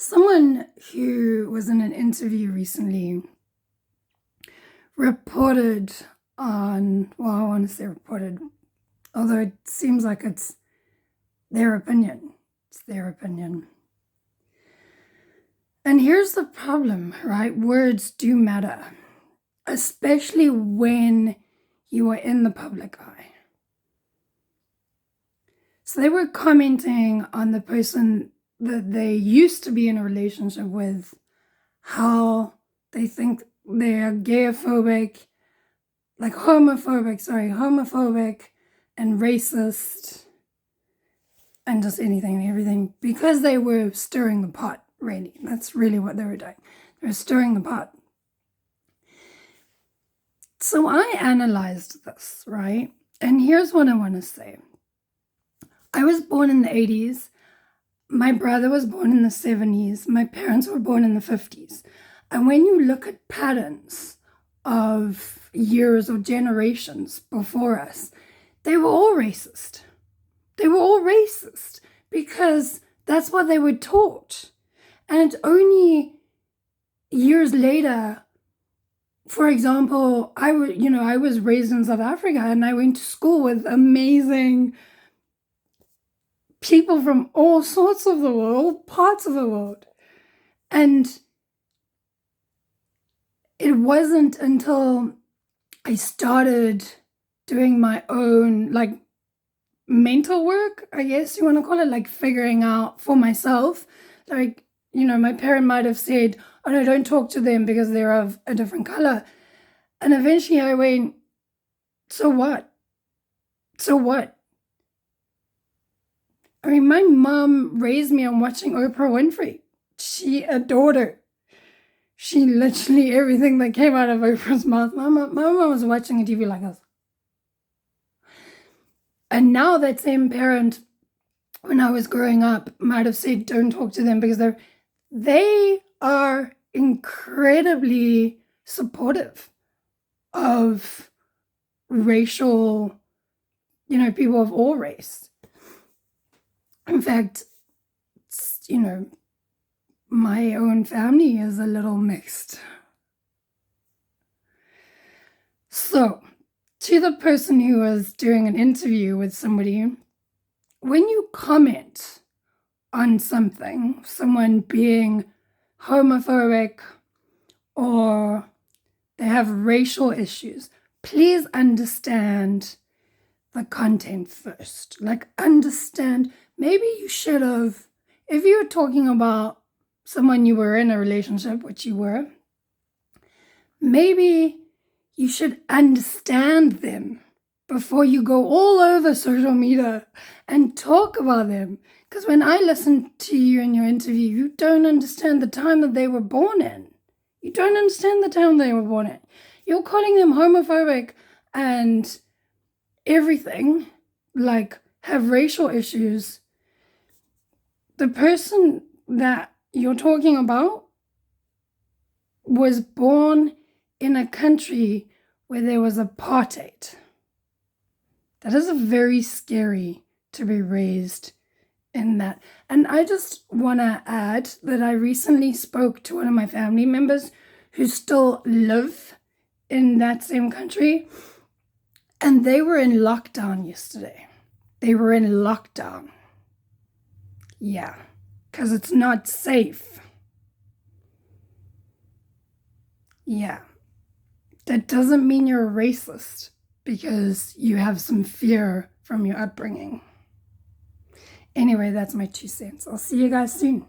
Someone who was in an interview recently reported on, well, I want to say reported, although it seems like it's their opinion. It's their opinion. And here's the problem, right? Words do matter, especially when you are in the public eye. So they were commenting on the person that they used to be in a relationship with, how they think they're homophobic and racist and just anything and everything, because they were stirring the pot, really. That's really what they were doing. They were stirring the pot. So I analyzed this, right? And here's what I want to say. I was born in the 80s. My brother was born in the 70s. My parents were born in the 50s. And when you look at patterns of years or generations before us, they were all racist. They were all racist because that's what they were taught. And only years later, for example, I was raised in South Africa and I went to school with amazing people from all sorts of the world, all parts of the world. And it wasn't until I started doing my own, mental work, I guess you want to call it, figuring out for myself. My parent might have said, oh no, don't talk to them because they're of a different color. And eventually I went, so what? So what? I mean, my mom raised me on watching Oprah Winfrey. She adored her. She literally, everything that came out of Oprah's mouth, my mom was watching a TV like us. And now that same parent, when I was growing up, might have said, don't talk to them because they are incredibly supportive of racial, people of all race. In fact, my own family is a little mixed. So, to the person who was doing an interview with somebody, when you comment on something, someone being homophobic or they have racial issues, please understand the content first. Understand, maybe you should have, if you were talking about someone you were in a relationship, which you were, maybe you should understand them before you go all over social media and talk about them. Because when I listen to you in your interview, you don't understand the time that they were born in. You don't understand the time they were born in. You're calling them homophobic and everything, have racial issues. The person that you're talking about was born in a country where there was apartheid. That is very scary to be raised in that. And I just want to add that I recently spoke to one of my family members who still live in that same country. And they were in lockdown yesterday. They were in lockdown. Yeah, because it's not safe. Yeah. That doesn't mean you're a racist because you have some fear from your upbringing. Anyway, that's my 2 cents. I'll see you guys soon.